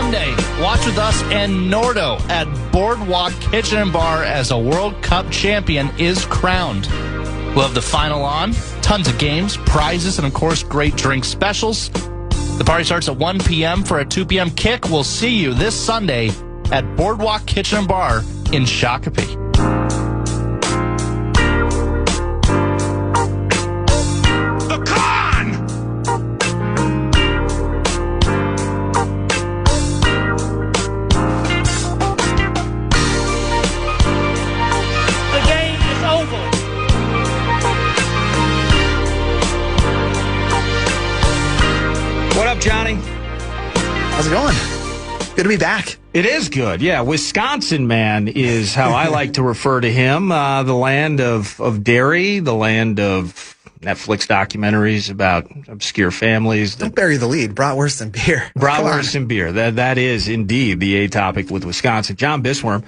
Sunday. Watch with us and Nordo at Boardwalk Kitchen and Bar as a World Cup champion is crowned. We'll have the final on, tons of games, prizes, and, of course, great drink specials. The party starts at 1 p.m. for a 2 p.m. kick. We'll see you this Sunday at Boardwalk Kitchen and Bar in Shakopee. Johnny, how's it going? Good to be back. It is good, yeah. Wisconsin man is how I like to refer to him. The land of dairy, the land of Netflix documentaries about obscure families. Don't bury the lead. Bratwurst and beer. Bratwurst and beer. That is indeed the A topic with Wisconsin. Jon Bisswurm,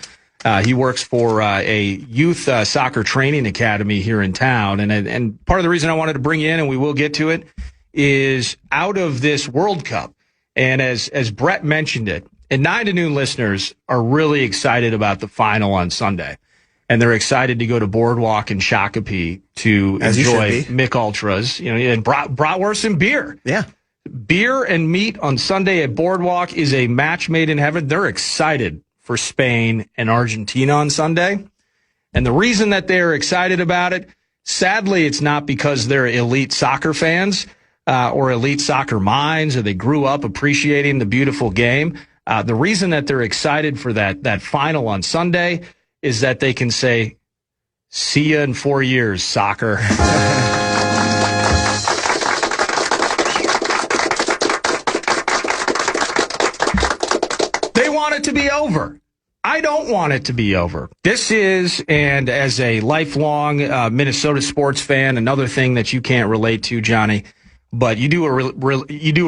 he works for a youth soccer training academy here in town, and part of the reason I wanted to bring you in, and we will get to it, is out of this World Cup. And as Brett mentioned it, and 9 to noon listeners are really excited about the final on Sunday. And they're excited to go to Boardwalk and Shakopee to enjoy Mick Ultras, and bratwurst and beer. Yeah. Beer and meat on Sunday at Boardwalk is a match made in heaven. They're excited for Spain and Argentina on Sunday. And the reason that they're excited about it, sadly, it's not because they're elite soccer fans. Or elite soccer minds, or they grew up appreciating the beautiful game. The reason that they're excited for that final on Sunday is that they can say, see you in 4 years, soccer. They want it to be over. I don't want it to be over. This is, and as a lifelong Minnesota sports fan, another thing that you can't relate to, Johnny, but you do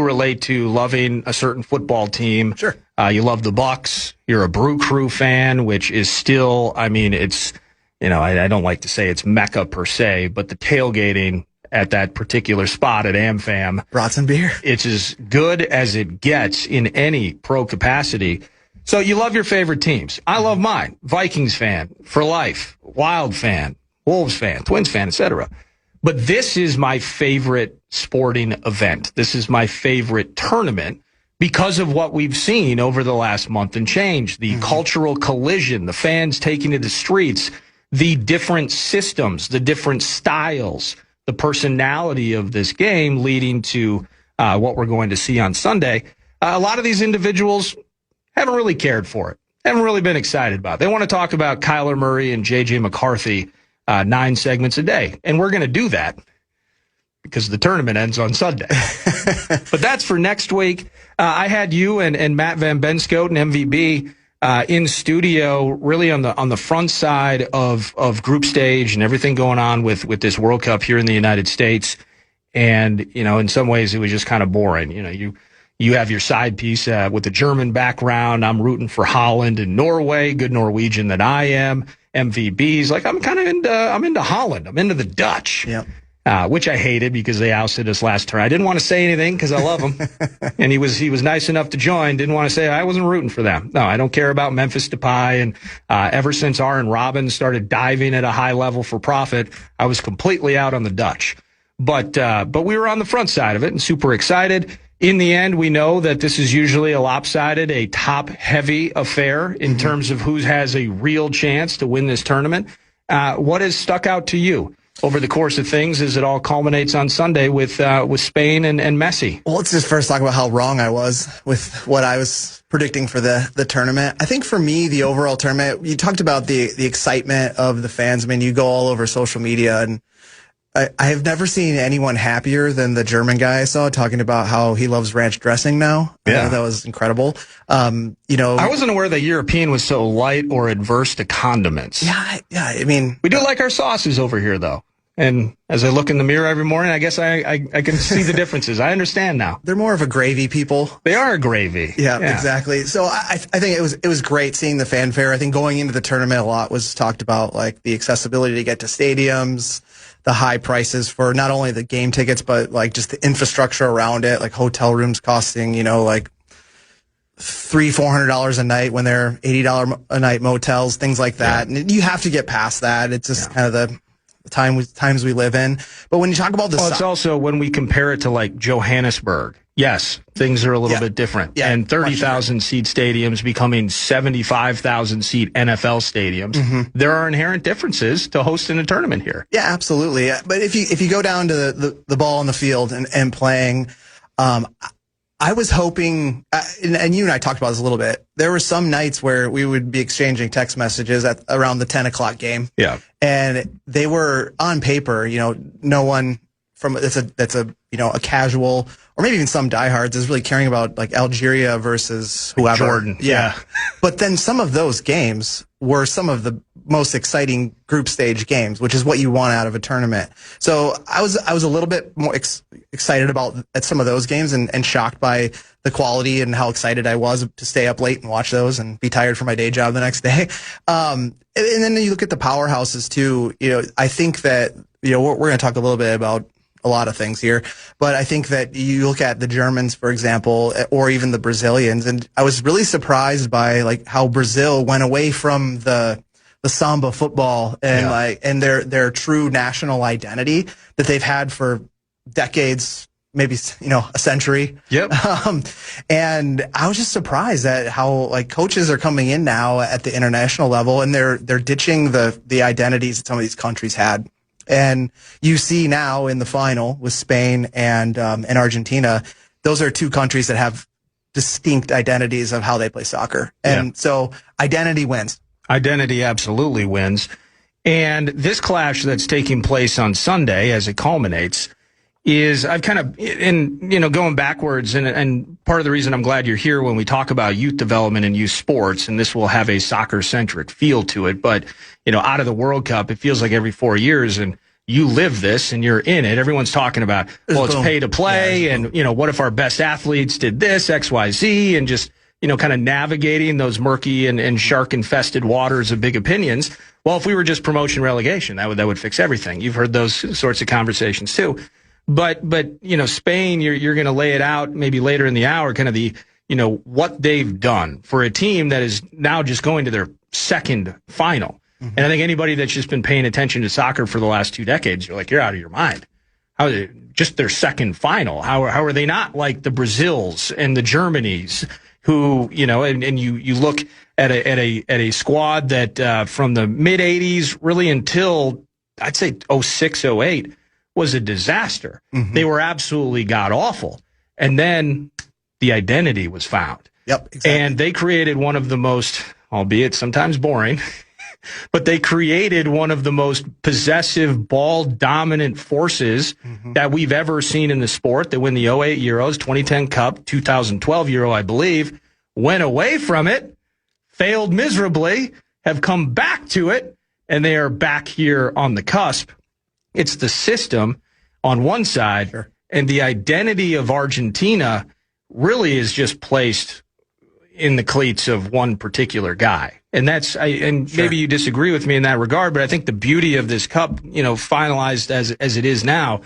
relate to loving a certain football team. Sure. You love the Bucks. You're a Brew Crew fan, which is still, it's, I don't like to say it's Mecca per se, but the tailgating at that particular spot at AmFam. Brats and beer. It's as good as it gets in any pro capacity. So you love your favorite teams. I love mine. Vikings fan for life. Wild fan. Wolves fan. Twins fan, etc. But this is my favorite sporting event. This is my favorite tournament because of what we've seen over the last month and change. The cultural collision, the fans taking to the streets, the different systems, the different styles, the personality of this game leading to what we're going to see on Sunday. A lot of these individuals haven't really cared for it, haven't really been excited about it. They want to talk about Kyler Murray and J.J. McCarthy 9 segments a day. And we're going to do that because the tournament ends on Sunday. But that's for next week. I had you and Matt Van Benskoten and MVB in studio, really on the front side of group stage and everything going on with this World Cup here in the United States. And, in some ways it was just kind of boring. You have your side piece with the German background. I'm rooting for Holland and Norway, good Norwegian that I am. MVB's like, I'm into Holland. I'm into the Dutch, which I hated because they ousted us last turn. I didn't want to say anything because I love him. And he was nice enough to join. Didn't want to say I wasn't rooting for them. No, I don't care about Memphis Depay. And ever since Aaron Robben started diving at a high level for profit, I was completely out on the Dutch. But we were on the front side of it and super excited. In the end, we know that this is usually a lopsided, a top-heavy affair in terms of who has a real chance to win this tournament. What has stuck out to you over the course of things as it all culminates on Sunday with Spain and Messi? Well, let's just first talk about how wrong I was with what I was predicting for the tournament. I think for me, the overall tournament, you talked about the excitement of the fans. I mean, you go all over social media, and I have never seen anyone happier than the German guy I saw talking about how he loves ranch dressing now. Yeah. That was incredible. I wasn't aware that European was so light or adverse to condiments. Yeah. I mean, we do like our sauces over here, though. And as I look in the mirror every morning, I guess I can see the differences. I understand now. They're more of a gravy people. They are a gravy. Yeah, exactly. So I think it was great seeing the fanfare. I think going into the tournament, a lot was talked about, like the accessibility to get to stadiums, the high prices for not only the game tickets, but like just the infrastructure around it, like hotel rooms costing, like $300-400 a night when they're $80 a night motels, things like that. And you have to get past that. It's just kind of the times we live in. But when you talk about it's also when we compare it to like Johannesburg. Yes, things are a little bit different. Yeah, and 30,000 seat stadiums becoming 75,000 seat NFL stadiums. There are inherent differences to hosting a tournament here. Yeah, absolutely. But if you go down to the ball on the field and playing, I was hoping, and you and I talked about this a little bit, there were some nights where we would be exchanging text messages at around the 10 o'clock game. Yeah. And they were on paper, no one from that's a casual, or maybe even some diehards is really caring about like Algeria versus whoever. Jordan. Yeah. But then some of those games were some of the most exciting group stage games, which is what you want out of a tournament. So I was a little bit more excited at some of those games and shocked by the quality and how excited I was to stay up late and watch those and be tired for my day job the next day. And then you look at the powerhouses too. I think that, we're going to talk a little bit about a lot of things here, but I think that you look at the Germans, for example, or even the Brazilians, and I was really surprised by like how Brazil went away from the samba football and and their true national identity that they've had for decades, maybe a century. Yep. And I was just surprised at how like coaches are coming in now at the international level, and they're ditching the identities that some of these countries had. And you see now in the final with Spain and Argentina, those are two countries that have distinct identities of how they play soccer. And so identity wins. Identity absolutely wins. And this clash that's taking place on Sunday as it culminates is I've kind of, going backwards, and part of the reason I'm glad you're here when we talk about youth development and youth sports, and this will have a soccer-centric feel to it, but, out of the World Cup, it feels like every 4 years, and you live this and you're in it. Everyone's talking about, it's pay to play, and, what if our best athletes did this, X, Y, Z, and just, kind of navigating those murky and shark-infested waters of big opinions. Well, if we were just promotion relegation, that would fix everything. You've heard those sorts of conversations too. But Spain, you're going to lay it out maybe later in the hour, kind of the, what they've done for a team that is now just going to their second final. And I think anybody that's just been paying attention to soccer for the last 2 decades, you're like, you're out of your mind. How is it just their second final? How are they not like the Brazils and the Germanys who, and you look at a squad that from the mid 80s really until I'd say 06, 08 was a disaster. They were absolutely god awful. And then the identity was found. Yep, exactly. And they created one of the most, albeit sometimes boring, but they created one of the most possessive, ball-dominant forces that we've ever seen in the sport. They win the 08 Euros, 2010 Cup, 2012 Euro, I believe, went away from it, failed miserably, have come back to it, and they are back here on the cusp. It's the system on one side, and the identity of Argentina really is just placed in the cleats of one particular guy. And maybe you disagree with me in that regard, but I think the beauty of this cup, finalized as it is now,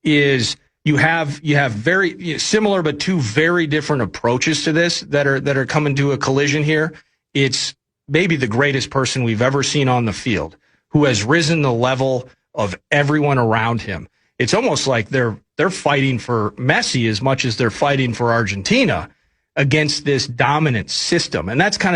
is you have very similar but two very different approaches to this that are coming to a collision here. It's maybe the greatest person we've ever seen on the field who has risen the level of everyone around him. It's almost like they're fighting for Messi as much as they're fighting for Argentina against this dominant system. And that's kind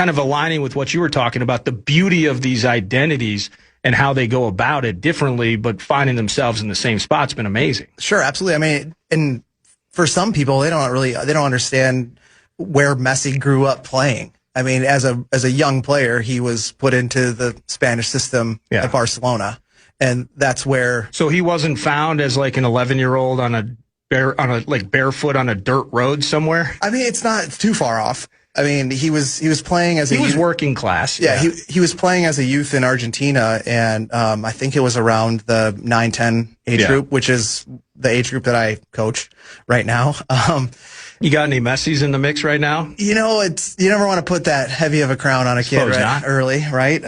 of aligning with what you were talking about, the beauty of these identities and how they go about it differently, but finding themselves in the same spot's been amazing. Sure, absolutely. I mean, and for some people, they don't understand where Messi grew up playing. I mean, as a young player, he was put into the Spanish system at Barcelona, and that's where. So he wasn't found as like an 11-year-old barefoot on a dirt road somewhere. I mean, it's not too far off. I mean, he was playing as he was working class. Yeah, he was playing as a youth in Argentina, and I think it was around the 9-10 age group, which is the age group that I coach right now. You got any Messis in the mix right now? You never want to put that heavy of a crown on a kid early, right?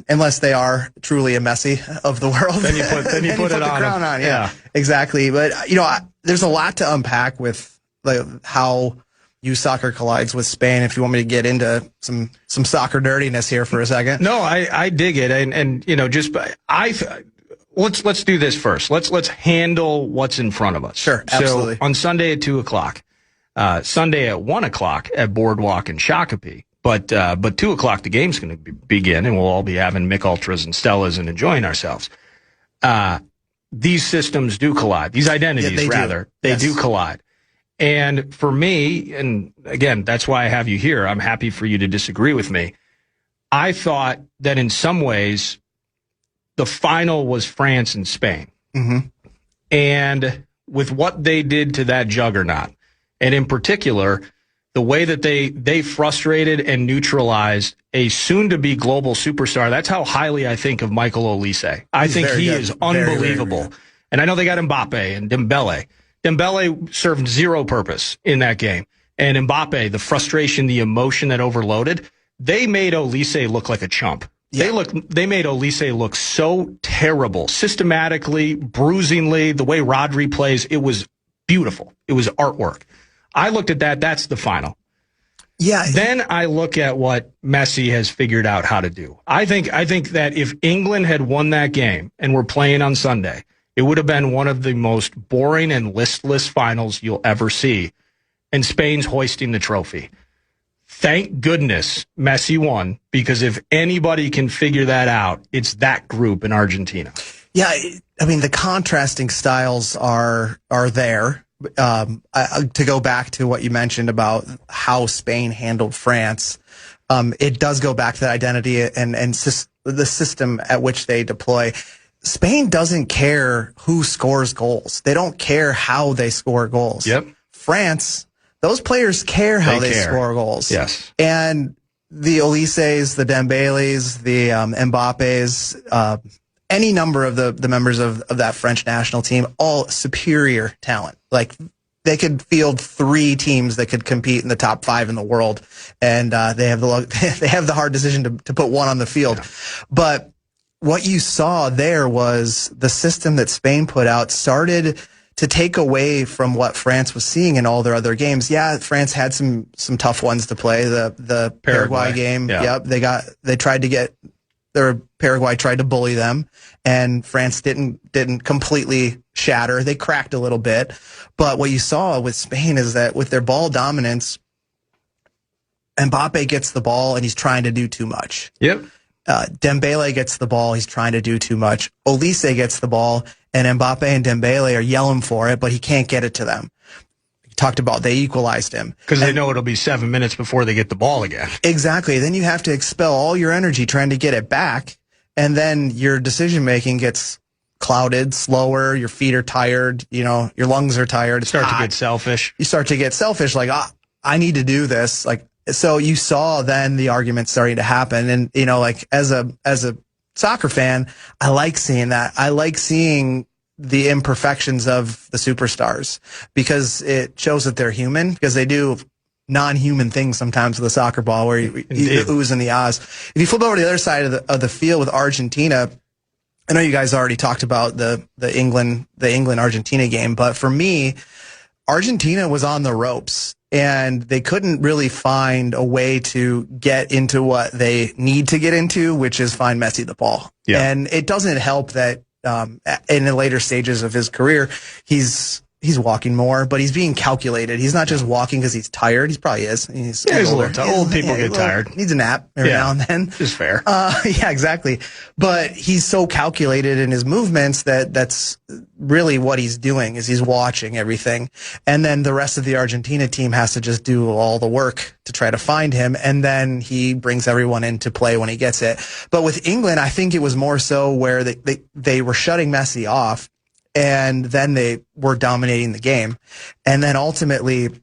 Unless they are truly a Messi of the world. Then you put it the on crown on. Yeah, exactly. But there's a lot to unpack with how U Soccer collides with Spain. If you want me to get into some soccer nerdiness here for a second. No, I dig it, and let's do this first. Let's handle what's in front of us. Sure, absolutely. So on Sunday at 2:00, Sunday at 1:00 at Boardwalk in Shakopee. But 2:00 the game's going to begin, and we'll all be having Mick Ultras and Stellas and enjoying ourselves. These systems do collide. These identities, they do collide. And for me, and again, that's why I have you here. I'm happy for you to disagree with me. I thought that in some ways, the final was France and Spain. Mm-hmm. And with what they did to that juggernaut, and in particular, the way that they frustrated and neutralized a soon-to-be global superstar, that's how highly I think of Michael Olise. I think he is unbelievable. Very, very and I know they got Mbappe and Dembele. Dembele served zero purpose in that game. And Mbappe, the frustration, the emotion that overloaded, they made Olise look like a chump. Yeah. They made Olise look so terrible, systematically, bruisingly, the way Rodri plays. It was beautiful. It was artwork. I looked at that. That's the final. Yeah. Then I look at what Messi has figured out how to do. I think that if England had won that game and were playing on Sunday, it would have been one of the most boring and listless finals you'll ever see. And Spain's hoisting the trophy. Thank goodness Messi won, because if anybody can figure that out, it's that group in Argentina. Yeah, I mean, the contrasting styles are there. To go back to what you mentioned about how Spain handled France, it does go back to that identity and the system at which they deploy. Spain doesn't care who scores goals. They don't care how they score goals. Yep. France, those players care how they score goals. Yes. And the Olises, the Dembeles, the Mbappes, any number of the members of that French national team, all superior talent. Like, they could field 3 teams that could compete in the top 5 in the world, and they have the hard decision to put one on the field. Yeah. But what you saw there was the system that Spain put out started to take away from what France was seeing in all their other games. Yeah, France had some tough ones to play. The Paraguay game. Yeah. Yep, Paraguay tried to bully them, and France didn't completely shatter. They cracked a little bit. But what you saw with Spain is that with their ball dominance, Mbappe gets the ball and he's trying to do too much. Yep. Dembele gets the ball, he's trying to do too much. Olise gets the ball, and Mbappe and Dembele are yelling for it, but he can't get it to them. Talked about they equalized him because they know it'll be 7 minutes before they get the ball again. Exactly. Then you have to expel all your energy trying to get it back, and then your decision making gets clouded, slower. Your feet are tired. Your lungs are tired. You start to get selfish. You start to get selfish. Like, I need to do this. Like, so you saw then the argument starting to happen, and like as a soccer fan, I like seeing that. I like seeing the imperfections of the superstars, because it shows that they're human, because they do non-human things sometimes with a soccer ball where you the oohs and the ahs. If you flip over to the other side of the field with Argentina, I know you guys already talked about the England Argentina game, but for me, Argentina was on the ropes, and they couldn't really find a way to get into what they need to get into, which is find Messi the ball. Yeah. And it doesn't help that in the later stages of his career, he's walking more, but he's being calculated. He's not just walking because he's tired. He probably is. He's older. Old people get tired. Needs a nap every now and then. It's fair. Yeah, exactly. But he's so calculated in his movements that's really what he's doing, is he's watching everything. And then the rest of the Argentina team has to just do all the work to try to find him. And then he brings everyone into play when he gets it. But with England, I think it was more so where they were shutting Messi off, and then they were dominating the game. And then ultimately, in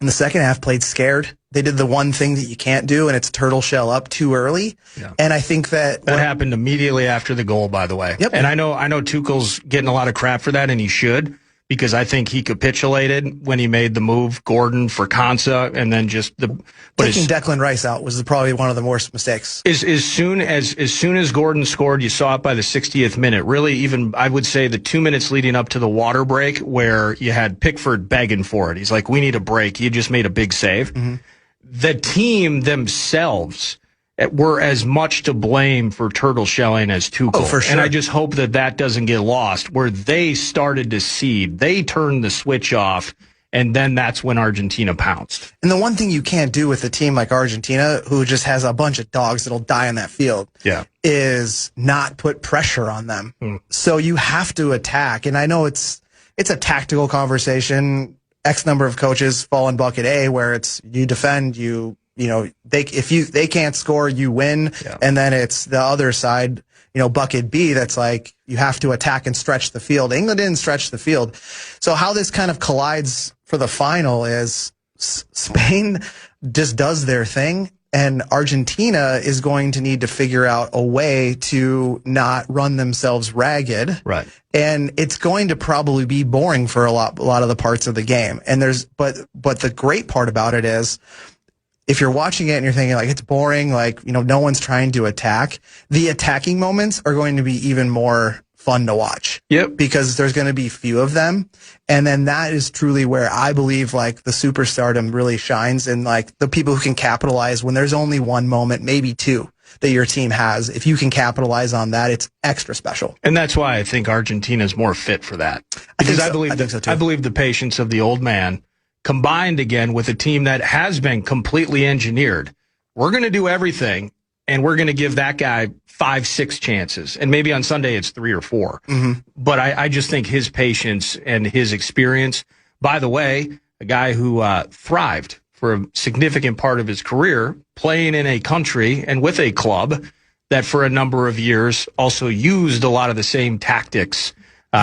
the second half, played scared. They did the one thing that you can't do, and it's turtle shell up too early. Yeah. And I think that happened immediately after the goal, by the way. Yep. And I know Tuchel's getting a lot of crap for that, and he should. because I think he capitulated when he made the move, Gordon for Konsa, and then just taking Declan Rice out was probably one of the worst mistakes. As soon as Gordon scored, you saw it by the 60th minute. Really, even I would say the 2 minutes leading up to the water break, where you had Pickford begging for it. He's like, "We need a break." He had just made a big save. Mm-hmm. The team themselves were as much to blame for turtle shelling as Tuchel. Oh, for sure. And I just hope that doesn't get lost, where they started to seed. They turned the switch off, and then that's when Argentina pounced. And the one thing you can't do with a team like Argentina, who just has a bunch of dogs that'll die on that field, is not put pressure on them. So you have to attack. And I know it's a tactical conversation. X number of coaches fall in bucket A, where it's you defend, they can't score, you win. Yeah. And then it's the other side, bucket B, that's like you have to attack and stretch the field. England didn't stretch the field. So how this kind of collides for the final is Spain just does their thing, and Argentina is going to need to figure out a way to not run themselves ragged. Right. And it's going to probably be boring for a lot of the parts of the game. And but the great part about it is, if you're watching it and you're thinking like it's boring, like, no one's trying to attack, the attacking moments are going to be even more fun to watch. Yep. Because there's going to be few of them. And then that is truly where I believe like the superstardom really shines, and like the people who can capitalize when there's only one moment, maybe two, that your team has. If you can capitalize on that, it's extra special. And that's why I think Argentina is more fit for that. Because I believe the patience of the old man, combined again with a team that has been completely engineered. We're going to do everything, and we're going to give that guy 5-6 chances. And maybe on Sunday it's 3 or 4. Mm-hmm. But I just think his patience and his experience, by the way, a guy who thrived for a significant part of his career playing in a country and with a club that for a number of years also used a lot of the same tactics.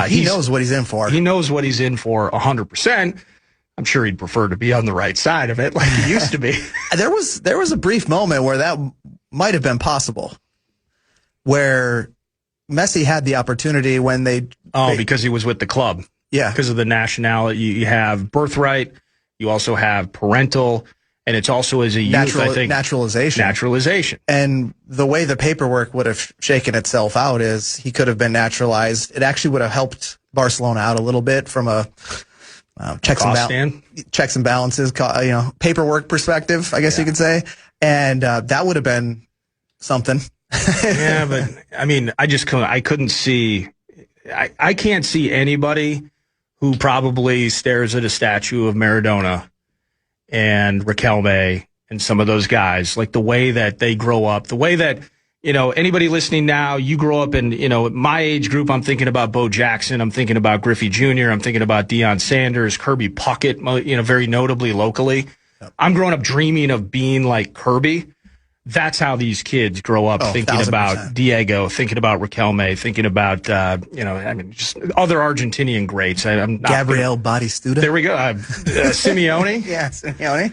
He knows what he's in for. He knows what he's in for 100%. I'm sure he'd prefer to be on the right side of it like he used to be. There was a brief moment where that might have been possible, where Messi had the opportunity when because he was with the club. Yeah. Because of the nationality. You have birthright. You also have parental. And it's also as a youth, I think. Naturalization. And the way the paperwork would have shaken itself out is he could have been naturalized. It actually would have helped Barcelona out a little bit from a checks and balances, paperwork perspective, I guess you could say. And that would have been something. Yeah, but I mean, I couldn't see, I can't see anybody who probably stares at a statue of Maradona and Riquelme and some of those guys, like the way that they grow up, the way that, anybody listening now, you grow up in, my age group, I'm thinking about Bo Jackson, I'm thinking about Griffey Jr., I'm thinking about Deion Sanders, Kirby Puckett, very notably locally. Yep. I'm growing up dreaming of being like Kirby. That's how these kids grow up, thinking 1,000%. About Diego, thinking about Riquelme, thinking about, just other Argentinian greats. I'm not Gabriel Batistuta. There we go. Simeone. Yeah, Simeone.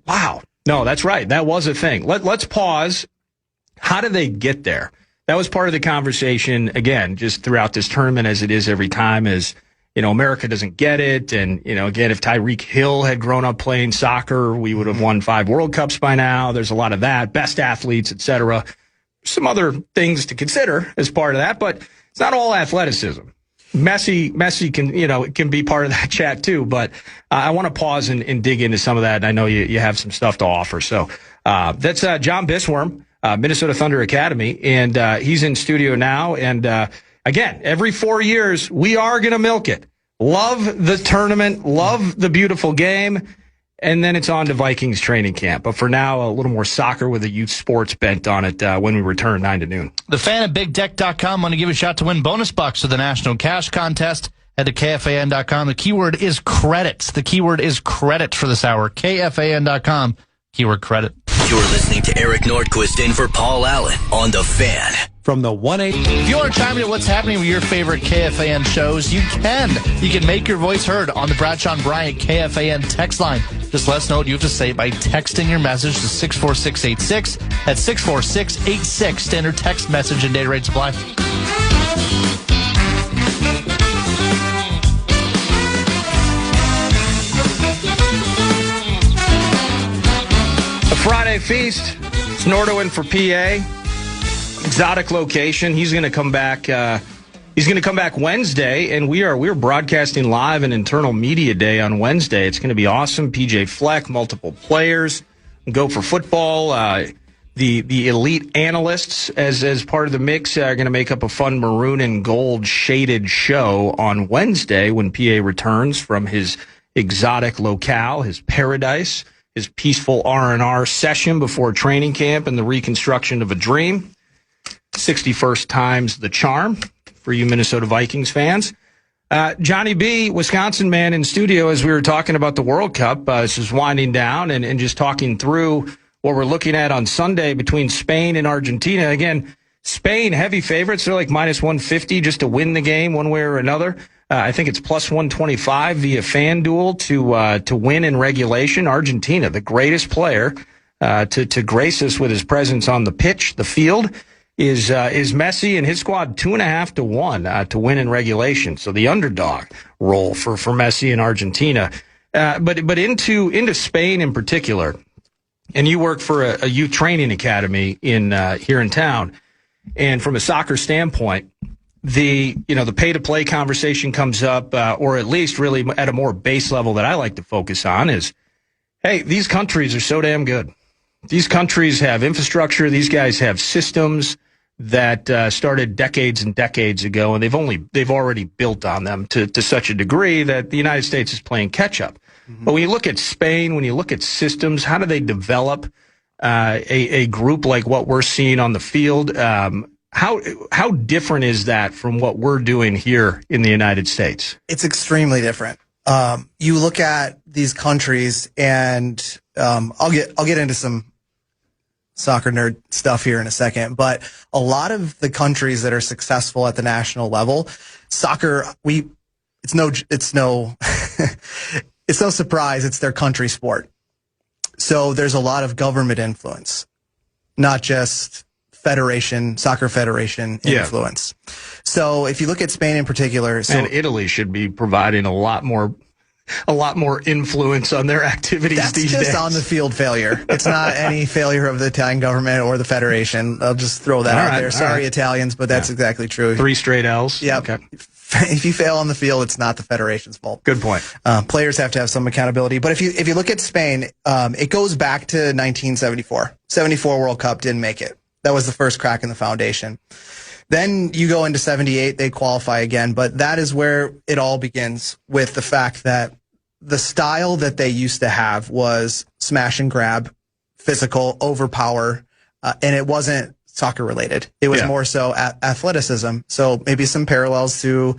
Wow. No, that's right. That was a thing. Let's pause. How did they get there? That was part of the conversation, again, just throughout this tournament, as it is every time, is, America doesn't get it. And, again, if Tyreek Hill had grown up playing soccer, we would have won 5 World Cups by now. There's a lot of that, best athletes, etc. Some things to consider as part of that, but it's not all athleticism. Messi can be part of that chat too, but I want to pause and dig into some of that. And I know you have some stuff to offer. So that's Jon Bisswurm, Minnesota Thunder Academy, and he's in studio now. And again, every 4 years, we are going to milk it. Love the tournament, love the beautiful game. And then it's on to Vikings training camp. But for now, a little more soccer with a youth sports bent on it when we return 9 to noon. The Fan at BigDeck.com want to give you a shot to win bonus bucks to the National Cash Contest. Head to KFAN.com. The keyword is credits. The keyword is credit for this hour. KFAN.com. Keyword credit. You're listening to Eric Nordquist in for Paul Allen on The Fan. From the 1-8. If you want to chime in what's happening with your favorite KFAN shows, you can. You can make your voice heard on the Bradshaw and Bryant KFAN text line. Just let us know what you have to say by texting your message to 64686. That's 64686. Standard text message and data rates apply. holiday feast. It's Nordo in for PA. Exotic location. He's going to come back. He's going to come back Wednesday, and we're broadcasting live an internal media day on Wednesday. It's going to be awesome. PJ Fleck, multiple players, go for football. The elite analysts as part of the mix are going to make up a fun maroon and gold shaded show on Wednesday when PA returns from his exotic locale, his paradise, his peaceful R&R session before training camp and the reconstruction of a dream. 61st time's the charm for you Minnesota Vikings fans. Johnny B, Wisconsin man in studio as we were talking about the World Cup. This is winding down and just talking through what we're looking at on Sunday between Spain and Argentina. Again, Spain, heavy favorites. They're like minus 150 just to win the game one way or another. I think it's plus 125 via FanDuel to win in regulation. Argentina, the greatest player to grace us with his presence on the pitch, the field, is Messi and his squad 2.5 to 1 to win in regulation. So the underdog role for Messi and Argentina. But into Spain in particular, and you work for a youth training academy here in town, and from a soccer standpoint, the pay to play conversation comes up, or at least really at a more base level that I like to focus on is, hey, these countries are so damn good. These countries have infrastructure. These guys have systems that started decades and decades ago, and they've already built on them to such a degree that the United States is playing catch up. Mm-hmm. But when you look at Spain, when you look at systems, how do they develop a group like what we're seeing on the field? How different is that from what we're doing here in the United States? It's extremely different. You look at these countries, and I'll get into some soccer nerd stuff here in a second, but a lot of the countries that are successful at the national level, soccer, it's no it's no surprise it's their country sport. So there's a lot of government influence, not just soccer federation influence. Yeah. So if you look at Spain in particular, and Italy should be providing a lot more influence on their activities these days. That's just on the field failure. It's not any failure of the Italian government or the federation. I'll just throw that out there. Sorry, Italians, but that's exactly true. 3 straight L's. Yeah. Okay. If you fail on the field, it's not the federation's fault. Good point. Players have to have some accountability. But if you look at Spain, it goes back to 1974. 74 World Cup, didn't make it. That was the first crack in the foundation. Then you go into 78, they qualify again, but that is where it all begins with the fact that the style that they used to have was smash and grab, physical, overpower, and it wasn't soccer related. It was more so athleticism. So maybe some parallels to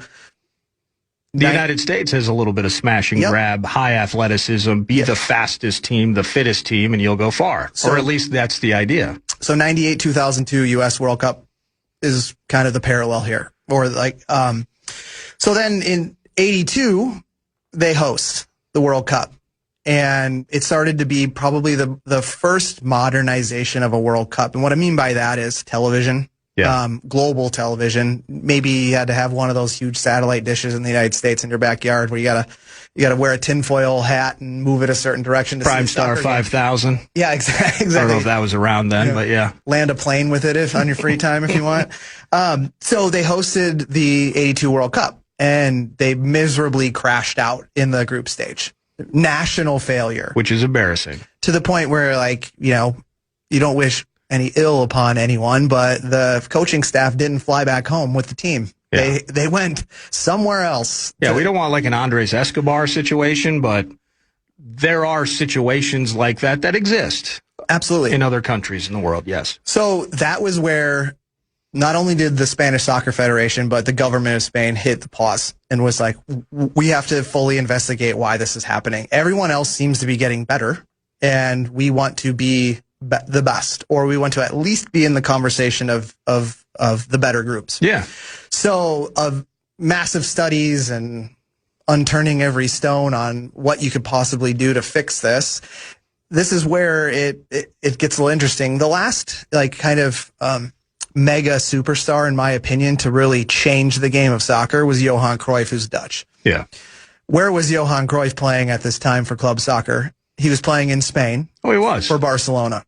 the United States has a little bit of smash and grab, high athleticism, be the fastest team, the fittest team, and you'll go far. So, or at least that's the idea. So 98, 2002 U.S. World Cup is kind of the parallel here. Or so then in 82, they host the World Cup. And it started to be probably the first modernization of a World Cup. And what I mean by that is television, global television. Maybe you had to have one of those huge satellite dishes in the United States in your backyard where you gotta wear a tinfoil hat and move it a certain direction. To Prime Star 5000. Yeah, exactly. I don't know if that was around then, but yeah. Land a plane with it on your free time if you want. So they hosted the 82 World Cup, and they miserably crashed out in the group stage. National failure. Which is embarrassing. To the point where, you don't wish any ill upon anyone, but the coaching staff didn't fly back home with the team. Yeah. They went somewhere else. Yeah, we don't want like an Andres Escobar situation, but there are situations like that exist. Absolutely. In other countries in the world, yes. So that was where not only did the Spanish Soccer Federation, but the government of Spain hit the pause and was like, we have to fully investigate why this is happening. Everyone else seems to be getting better, and we want to be the best, or we want to at least be in the conversation of the better groups. Yeah. So of massive studies and unturning every stone on what you could possibly do to fix this, this is where it gets a little interesting. The last mega superstar, in my opinion, to really change the game of soccer was Johan Cruyff, who's Dutch. Yeah. Where was Johan Cruyff playing at this time for club soccer? He was playing in Spain. Oh, he was. For Barcelona.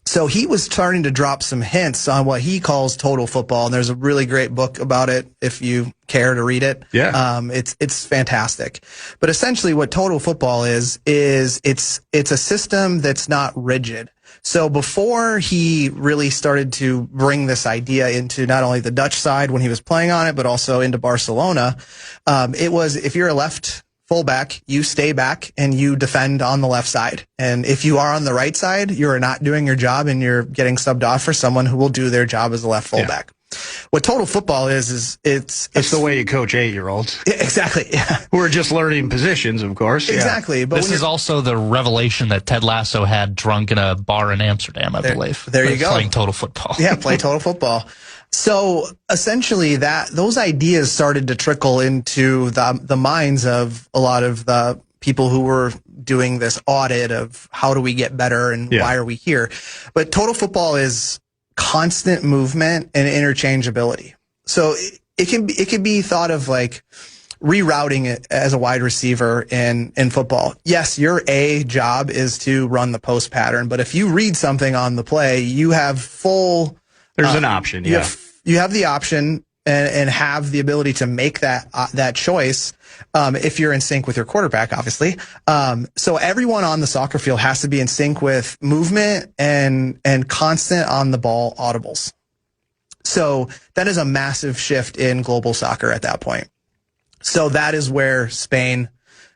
So he was starting to drop some hints on what he calls total football. And there's a really great book about it if you care to read it. Yeah. It's fantastic. But essentially what total football is it's a system that's not rigid. So before he really started to bring this idea into not only the Dutch side when he was playing on it, but also into Barcelona, it was if you're a left fullback, you stay back and you defend on the left side. And if you are on the right side, you're not doing your job and you're getting subbed off for someone who will do their job as a left fullback. Yeah. What total football is it's the way you coach 8-year-olds. Exactly. Yeah. Who are just learning positions, of course. Exactly. Yeah. But this is also the revelation that Ted Lasso had drunk in a bar in Amsterdam, I believe. There you go. Playing total football. Yeah, play total football. So essentially those ideas started to trickle into the minds of a lot of the people who were doing this audit of how do we get better and why are we here. But total football is constant movement and interchangeability. So it can be thought of like rerouting it as a wide receiver in football. Yes, your A job is to run the post pattern, but if you read something on the play, you have full... There's an option, yeah. You have the option and have the ability to make that choice if you're in sync with your quarterback, obviously. So everyone on the soccer field has to be in sync with movement and constant on the ball audibles. So that is a massive shift in global soccer at that point. So that is where Spain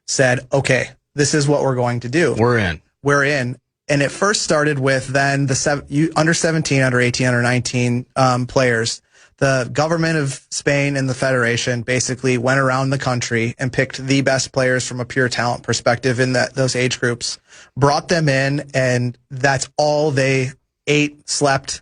said, okay, this is what we're going to do. We're in. And it first started with then the under 17, under 18, under 19 players. The government of Spain and the federation basically went around the country and picked the best players from a pure talent perspective in those age groups, brought them in, and that's all they ate, slept,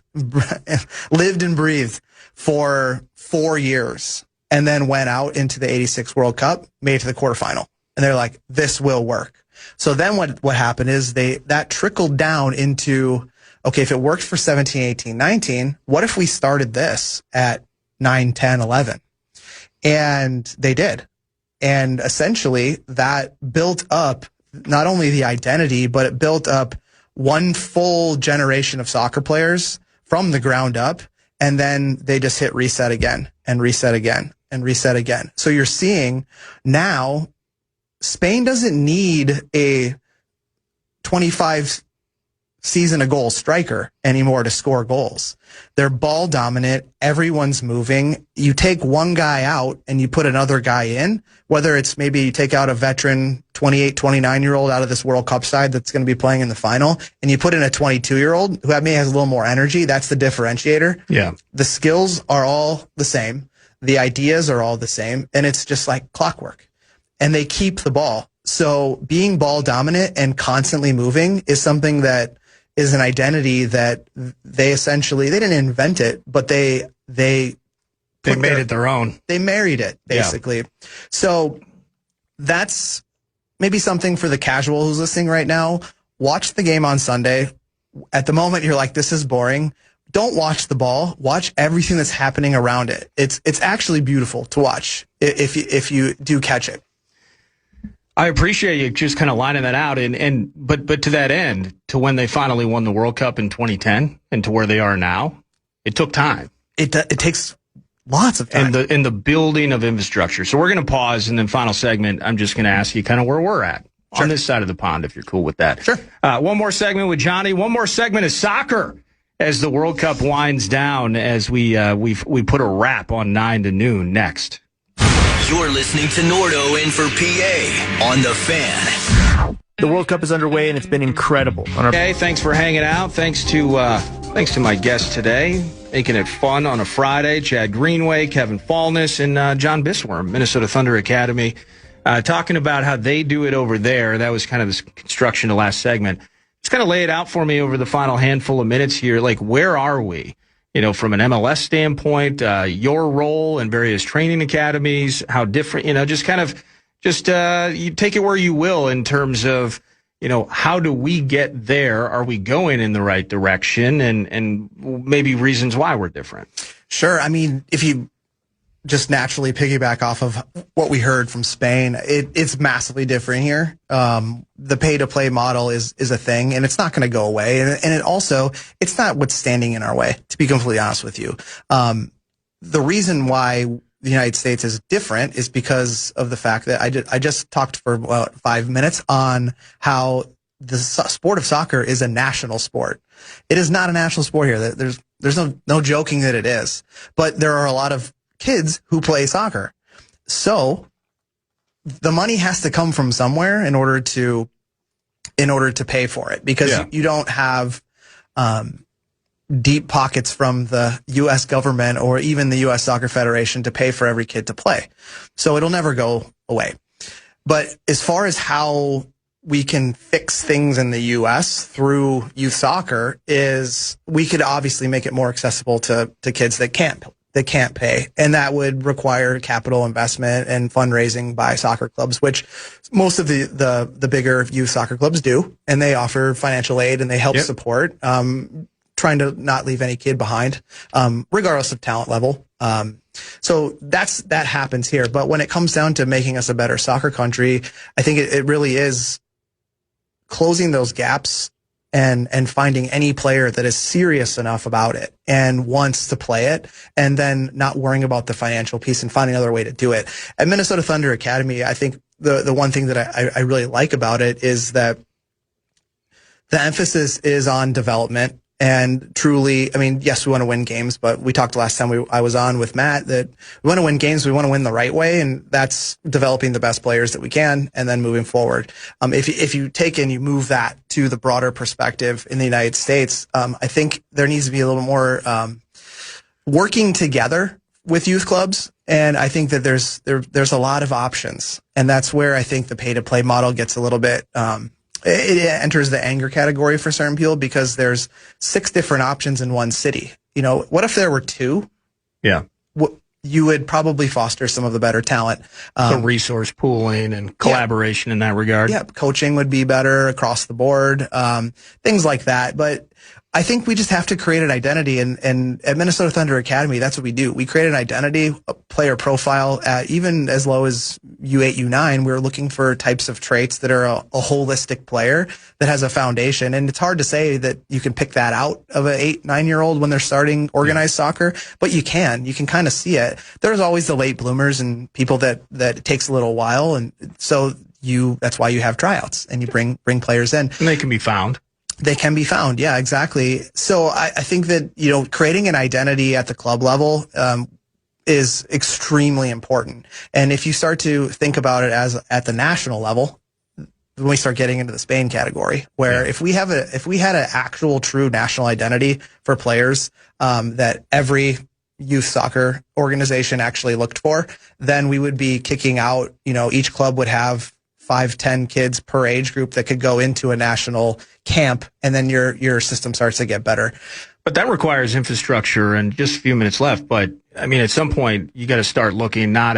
lived and breathed for 4 years, and then went out into the 86 World Cup, made it to the quarterfinal. And they're like, this will work. So then what happened is that trickled down into, okay, if it worked for 17, 18, 19, what if we started this at 9, 10, 11? And they did. And essentially that built up not only the identity, but it built up one full generation of soccer players from the ground up. And then they just hit reset again and reset again and reset again. So you're seeing now Spain doesn't need a 25 season a goal striker anymore to score goals. They're ball dominant. Everyone's moving. You take one guy out and you put another guy in, whether it's maybe you take out a veteran 28, 29-year-old out of this World Cup side that's going to be playing in the final, and you put in a 22-year-old who maybe has a little more energy. That's the differentiator. Yeah. The skills are all the same. The ideas are all the same. And it's just like clockwork. And they keep the ball. So being ball dominant and constantly moving is something that is an identity that they didn't invent it, but they made it their own. They married it, basically. Yeah. So that's maybe something for the casual who's listening right now. Watch the game on Sunday. At the moment, you're like, this is boring. Don't watch the ball. Watch everything that's happening around it. It's actually beautiful to watch if you do catch it. I appreciate you just kind of lining that out, but to that end, to when they finally won the World Cup in 2010 and to where they are now, it took time. It takes lots of time. And the building of infrastructure. So we're going to pause, and then final segment, I'm just going to ask you kind of where we're at on this side of the pond, if you're cool with that. Sure. One more segment with Johnny. One more segment of soccer as the World Cup winds down, as we put a wrap on 9 to noon next. You're listening to Nordo in for PA on The Fan. The World Cup is underway, and it's been incredible. Okay, thanks for hanging out. Thanks to my guests today, making it fun on a Friday. Chad Greenway, Kevin Fallness, and Jon Bisswurm, Minnesota Thunder Academy, talking about how they do it over there. That was kind of the construction of the last segment. Just kind of lay it out for me over the final handful of minutes here. Like, where are we? You know, from an MLS standpoint, your role in various training academies, how different, you take it where you will in terms of, how do we get there? Are we going in the right direction? And maybe reasons why we're different. Sure. I mean, if you just naturally piggyback off of what we heard from Spain. It's massively different here. The pay-to-play model is a thing, and it's not going to go away. And it's not what's standing in our way, to be completely honest with you. The reason why the United States is different is because of the fact that I just talked for about 5 minutes on how the sport of soccer is a national sport. It is not a national sport here. There's no joking that it is, but there are a lot of kids who play soccer. So the money has to come from somewhere in order to pay for it, because you don't have deep pockets from the U.S. government or even the U.S. Soccer Federation to pay for every kid to play. So it'll never go away. But as far as how we can fix things in the U.S. through youth soccer is we could obviously make it more accessible to kids that can't pay. And that would require capital investment and fundraising by soccer clubs, which most of the bigger youth soccer clubs do. And they offer financial aid and they help support, trying to not leave any kid behind, regardless of talent level. So that happens here. But when it comes down to making us a better soccer country, I think it really is closing those gaps and finding any player that is serious enough about it and wants to play it, and then not worrying about the financial piece and finding another way to do it. At Minnesota Thunder Academy, I think the one thing that I really like about it is that the emphasis is on development. And truly, I mean, yes, we want to win games, but we talked last time I was on with Matt that we want to win games. We want to win the right way. And that's developing the best players that we can and then moving forward. If you take and you move that to the broader perspective in the United States, I think there needs to be a little more, working together with youth clubs. And I think that there's a lot of options. And that's where I think the pay to play model gets a little bit, it enters the anger category for certain people, because there's 6 different options in one city. You know, what if there were 2? Yeah. You would probably foster some of the better talent. So resource pooling and collaboration in that regard. Yeah. Coaching would be better across the board. Things like that. But I think we just have to create an identity, and at Minnesota Thunder Academy, that's what we do. We create an identity, a player profile, even as low as U8, U9. We're looking for types of traits that are a holistic player that has a foundation. And it's hard to say that you can pick that out of an 8, 9-year-old when they're starting organized soccer, but you can kind of see it. There's always the late bloomers and people that it takes a little while. And so that's why you have tryouts and you bring players in. And they can be found. They can be found. Yeah, exactly. So I think that, creating an identity at the club level, is extremely important. And if you start to think about it as at the national level, when we start getting into the Spain category, where if we had an actual true national identity for players, that every youth soccer organization actually looked for, then we would be kicking out, each club would have 5-10 kids per age group that could go into a national camp, and then your system starts to get better. But that requires infrastructure, and just a few minutes left. But I mean, at some point, you got to start looking not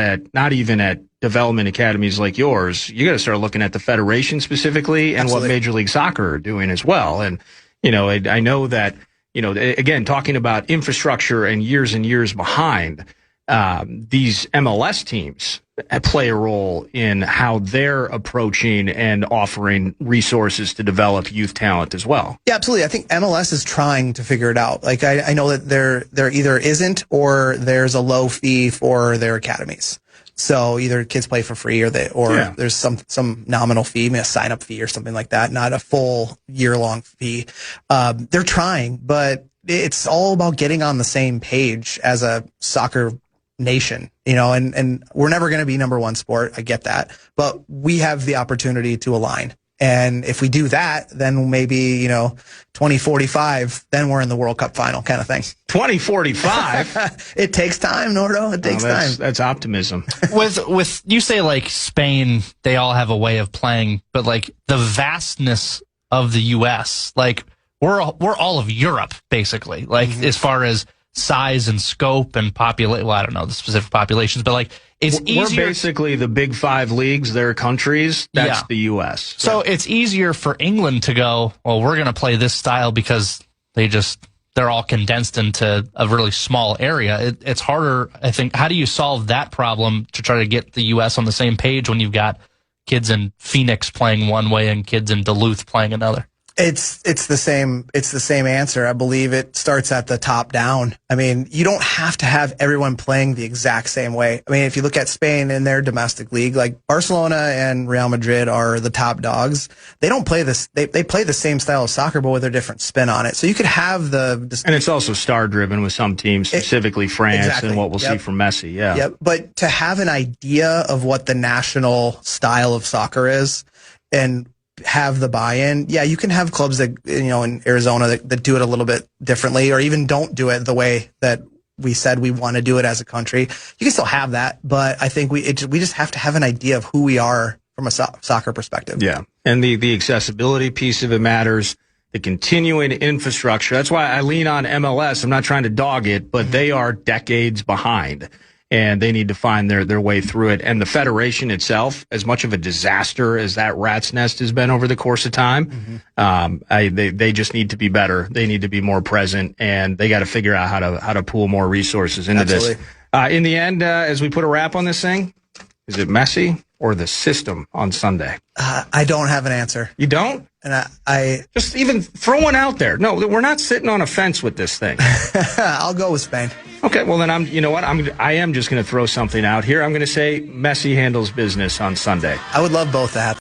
even at development academies like yours. You got to start looking at the federation specifically and what Major League Soccer are doing as well. And I know that again, talking about infrastructure and years behind, these MLS teams play a role in how they're approaching and offering resources to develop youth talent as well. Yeah, absolutely. I think MLS is trying to figure it out. Like I know that there either isn't or there's a low fee for their academies. So either kids play for free or there's some nominal fee, a sign up fee or something like that, not a full year-long fee. They're trying, but it's all about getting on the same page as a soccer nation, and we're never going to be number one sport. I get that, but we have the opportunity to align. And if we do that, then maybe, 2045, then we're in the World Cup final kind of thing. 2045? It takes time, Nordo. It takes time. That's optimism. With you say like Spain, they all have a way of playing, but like the vastness of the U.S., like we're all of Europe, basically, like as far as size and scope and populate. Well, I don't know the specific populations, but like it's easier. We're basically the big 5 leagues, their countries. That's the U.S. So it's easier for England to go, well, we're going to play this style because they're they're all condensed into a really small area. It's harder, I think. How do you solve that problem to try to get the U.S. on the same page when you've got kids in Phoenix playing one way and kids in Duluth playing another? It's the same answer. I believe it starts at the top down. I mean, you don't have to have everyone playing the exact same way. I mean, if you look at Spain in their domestic league, like Barcelona and Real Madrid are the top dogs. They don't play this. They play the same style of soccer, but with a different spin on it. So you could have and it's also star driven with some teams, specifically France, exactly. And what we'll see from Messi. Yeah. Yep. But to have an idea of what the national style of soccer is and have the buy-in. Yeah, you can have clubs that, in Arizona that do it a little bit differently, or even don't do it the way that we said we want to do it as a country. You can still have that, but I think we just have to have an idea of who we are from a soccer perspective. Yeah, and the accessibility piece of it matters. The continuing infrastructure. That's why I lean on MLS. I'm not trying to dog it, but they are decades behind. And they need to find their way through it. And the federation itself, as much of a disaster as that rat's nest has been over the course of time, they just need to be better. They need to be more present, and they got to figure out how to pool more resources into this. In the end, as we put a wrap on this thing, is it Messi or the system on Sunday? I don't have an answer. You don't? And I just even throw one out there. No, we're not sitting on a fence with this thing. I'll go with Spain. Okay, well then I am just going to throw something out here. I'm going to say Messi handles business on Sunday. I would love both to happen.